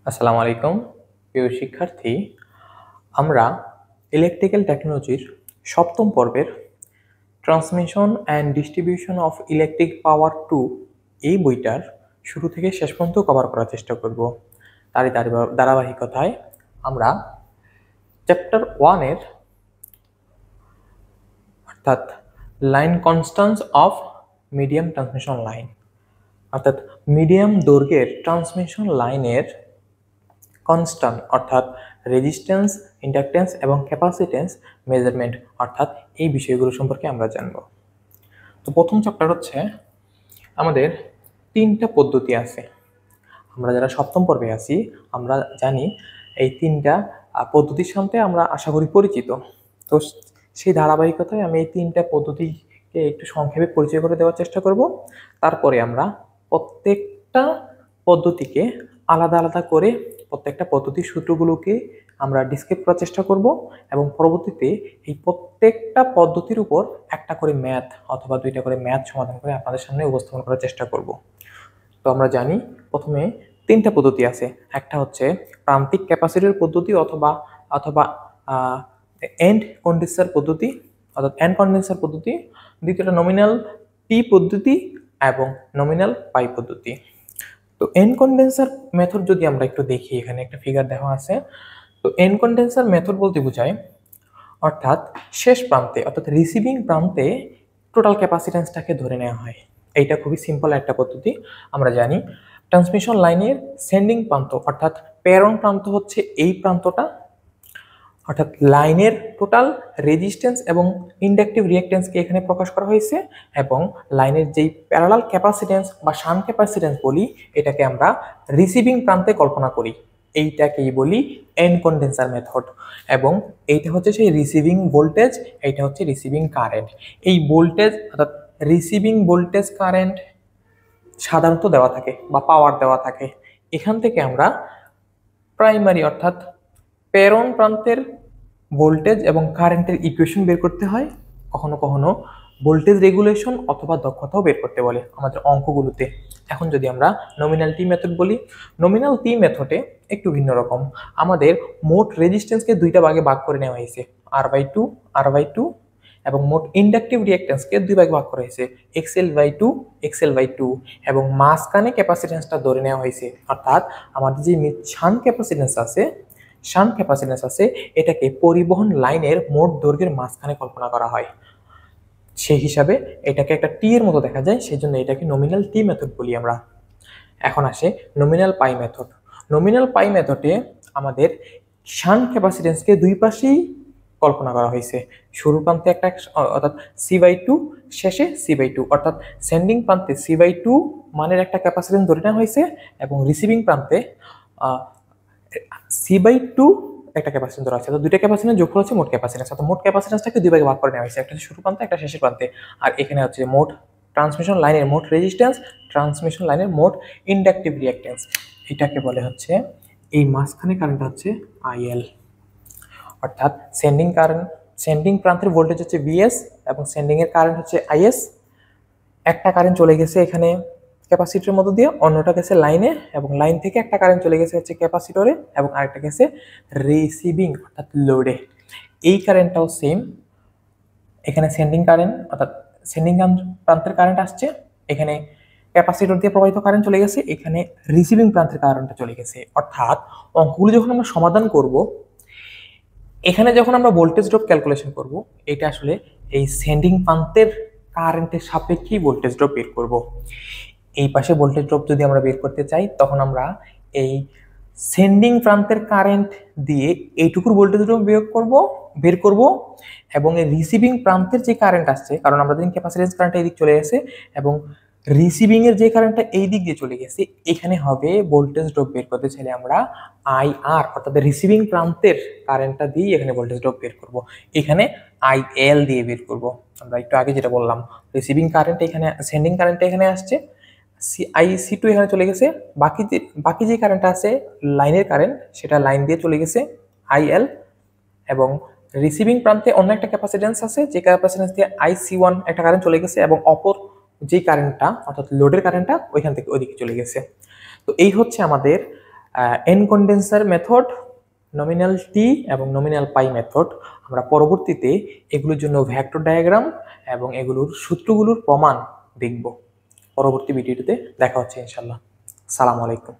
আসসালামু আলাইকুম প্রিয় শিক্ষার্থী। আমরা ইলেকট্রিক্যাল টেকনোলজির সপ্তম পর্বের transmission and distribution of electric power টু এই বইটার শুরু থেকে শেষ পর্যন্ত কভার করার চেষ্টা করব। তারই ধারাবাহিকতায় আমরা চ্যাপ্টার ওয়ানের অর্থাৎ line constants of medium transmission line অর্থাৎ মিডিয়াম দৈর্ঘ্যের ট্রান্সমিশন লাইনের কনস্ট্যান্ট অর্থাৎ রেজিস্ট্যান্স, ইন্ডাকট্যান্স এবং ক্যাপাসিট্যান্স মেজারমেন্ট অর্থাৎ এই বিষয়গুলো সম্পর্কে আমরা জানব। তো প্রথম চ্যাপ্টার হচ্ছে আমাদের তিনটা পদ্ধতি আছে। আমরা যারা সপ্তম পর্বে আছি আমরা জানি এই তিনটা পদ্ধতির সাথে আমরা আশা করি পরিচিত। তো সেই ধারাবাহিকতায় আমি এই তিনটা পদ্ধতিকে একটু সংক্ষেপে পরিচয় করে দেওয়ার চেষ্টা করব। তারপরে আমরা প্রত্যেকটা পদ্ধতিকে আলাদা আলাদা করে প্রত্যেকটা পদ্ধতির সূত্রগুলোকে আমরা ডিসক্রাইব করার চেষ্টা করব এবং পরবর্তীতে এই প্রত্যেকটা পদ্ধতির উপর একটা করে ম্যাথ অথবা দুইটা করে ম্যাথ সমাধান করে আপনাদের সামনে উপস্থাপন করার চেষ্টা করব। তো আমরা জানি প্রথমে তিনটা পদ্ধতি আছে। একটা হচ্ছে প্রান্তিক ক্যাপাসিটর পদ্ধতি অথবা অথবা এন্ড কন্ডেন্সার পদ্ধতি অর্থাৎ এন্ড কন্ডেন্সার পদ্ধতি। দ্বিতীয়টা নমিনাল পি পদ্ধতি এবং নমিনাল পাই পদ্ধতি। তো এন্ড কন্ডেন্সার মেথড যদি আমরা একটু দেখি, এখানে একটা ফিগার দেওয়া আছে। তো এন্ড কন্ডেন্সার মেথড বলতে বোঝায় অর্থাৎ শেষ প্রান্তে অর্থাৎ রিসিভিং প্রান্তে টোটাল ক্যাপাসিটেন্সটাকে ধরে নেওয়া হয়। এইটা খুবই সিম্পল একটা পদ্ধতি। আমরা জানি ট্রান্সমিশন লাইনের সেন্ডিং প্রান্ত অর্থাৎ প্রেরণ প্রান্ত হচ্ছে এই প্রান্তটা, অর্থাৎ লাইনের টোটাল রেজিস্ট্যান্স এবং ইন্ডাকটিভ রিঅ্যাকট্যান্সকে এখানে প্রকাশ করা হয়েছে এবং লাইনের যেই প্যারালাল ক্যাপাসিটেন্স বা শান্ট ক্যাপাসিটেন্স বলি এটাকে আমরা রিসিভিং প্রান্তে কল্পনা করি। এইটাকেই বলি এন্ড কন্ডেন্সার মেথড এবং এইটা হচ্ছে সেই রিসিভিং ভোল্টেজ, এইটা হচ্ছে রিসিভিং কারেন্ট। এই ভোল্টেজ অর্থাৎ রিসিভিং ভোল্টেজ কারেন্ট সাধারণত দেওয়া থাকে বা পাওয়ার দেওয়া থাকে। এখান থেকে আমরা প্রাইমারি অর্থাৎ প্রেরণ প্রান্তের ভোল্টেজ এবং কারেন্টের ইকুয়েশন বের করতে হয়। কখনো কখনো ভোল্টেজ রেগুলেশন অথবা দক্ষতাও বের করতে বলে আমাদের অঙ্কগুলোতে। এখন যদি আমরা নমিনাল টি মেথড বলি, নমিনাল টি মেথডে একটু ভিন্ন রকম। আমাদের মোট রেজিস্ট্যান্সকে দুইটা ভাগে ভাগ করে নেওয়া হয়েছে, আর বাই টু এবং মোট ইন্ডাকটিভ রিঅ্যাকট্যান্সকে দুই ভাগে ভাগ করা হয়েছে, এক্সএল বাই টু এবং মাঝখানে ক্যাপাসিটেন্সটা ধরে নেওয়া হয়েছে। অর্থাৎ আমাদের যে শান্ট ক্যাপাসিটেন্স আছে এটাকে পরিবহন লাইনের মোট দৈর্ঘ্যের মাঝখানে কল্পনা করা হয়। সেই হিসাবে এটাকে একটা টি এর মতো দেখা যায়, সেই জন্য এটাকে নমিনাল টি মেথড বলি আমরা। এখন আসে নমিনাল পাই মেথড। নমিনাল পাই মেথডে আমাদের শান্ট ক্যাপাসিটেন্সকে দুই পাশেই কল্পনা করা হয়েছে। শুরু প্রান্তে একটা অর্থাৎ সি/2, শেষে সি/2 অর্থাৎ সেন্ডিং প্রান্তে সি/2 মানের একটা ক্যাপাসিটেন্স ধরে নেওয়া হয়েছে এবং রিসিভিং প্রান্তে সি/2 একটা ক্যাপাসিটেন্স ধরা আছে। তো দুইটা ক্যাপাসিটেন্স যোগফল হচ্ছে মোট ক্যাপাসিটেন্স, অর্থাৎ মোট ক্যাপাসিটেন্সটাকে দুই ভাগে ভাগ করে নেওয়া হয়েছে, একটা শুরু প্রান্তে একটা শেষের প্রান্তে। আর এখানে হচ্ছে মোট ট্রান্সমিশন লাইনের মোট রেজিস্ট্যান্স, ট্রান্সমিশন লাইনের মোট ইন্ডাকটিভ রিঅ্যাকট্যান্স। এটাকে বলে হচ্ছে এই মাঝখানে কারেন্ট হচ্ছে আইএল, অর্থাৎ সেন্ডিং প্রান্তের ভোল্টেজ হচ্ছে ভিএস এবং সেন্ডিং এর কারেন্ট হচ্ছে আইএস। একটা কারেন্ট চলে গেছে এখানে ক্যাপাসিটরের মধ্য দিয়ে, অন্যটা গেছে লাইনে এবং লাইন থেকে একটা কারেন্ট চলে গেছে হচ্ছে ক্যাপাসিটরে এবং আরেকটা গেছে রিসিভিং অর্থাৎ লোডে। এই কারেন্টটাও সেম, এখানে সেন্ডিং কারেন্ট অর্থাৎ সেন্ডিং প্রান্তের কারেন্ট আসছে, এখানে ক্যাপাসিটর দিয়ে প্রবাহিত কারেন্ট চলে গেছে, এখানে রিসিভিং প্রান্তের কারেন্টটা চলে গেছে। অর্থাৎ অঙ্কগুলো যখন আমরা সমাধান করব, এখানে যখন আমরা ভোল্টেজ ড্রপ ক্যালকুলেশন করব, এটা আসলে এই সেন্ডিং প্রান্তের কারেন্টের সাপেক্ষেই ভোল্টেজ ড্রপ বের করব। এই পাশে ভোল্টেজ ড্রপ যদি আমরা বের করতে চাই তখন আমরা এই সেন্ডিং প্রান্তের কারেন্ট দিয়ে এইটুকুর ভোল্টেজ ড্রপ বের করব এবং এই রিসিভিং প্রান্তের যে কারেন্ট আসছে, কারণ আমরা জানি ক্যাপাসিট্যান্স কারেন্টটা এই দিক চলে গেছে এবং রিসিভিং এর যে কারেন্টটা এই দিক দিয়ে চলে গেছে, এখানে হবে ভোল্টেজ ড্রপ বের করতে চাইলে আমরা আইআর অর্থাৎ রিসিভিং প্রান্তের কারেন্টটা দিয়ে এখানে ভোল্টেজ ড্রপ বের করব, এখানে আইএল দিয়ে বের করব। আমরা একটু আগে যেটা বললাম, রিসিভিং কারেন্ট এখানে, সেন্ডিং কারেন্টটা এখানে আসছে, সি/2 এখানে চলে গেছে, বাকি যে কারেন্টটা আছে লাইনের কারেন্ট সেটা লাইন দিয়ে চলে গেছে আইএল এবং রিসিভিং প্রান্তে অন্য একটা ক্যাপাসিটেন্স আছে, যে ক্যাপাসিটেন্স দিয়ে আইসি1 একটা কারেন্ট চলে গেছে এবং অপর যে কারেন্টটা অর্থাৎ লোডের কারেন্টটা ওইখান থেকে ওইদিকে চলে গেছে। তো এই হচ্ছে আমাদের এন কন্ডেন্সার মেথড, নমিনাল টি এবং নমিনাল পাই মেথড। আমরা পরবর্তীতে এগুলোর জন্য ভেক্টর ডায়াগ্রাম এবং এগুলোর সূত্রগুলোর প্রমাণ দেখব। পরবর্তী ভিডিওতে দেখা হচ্ছে ইনশাল্লাহ। সালামু আলাইকুম।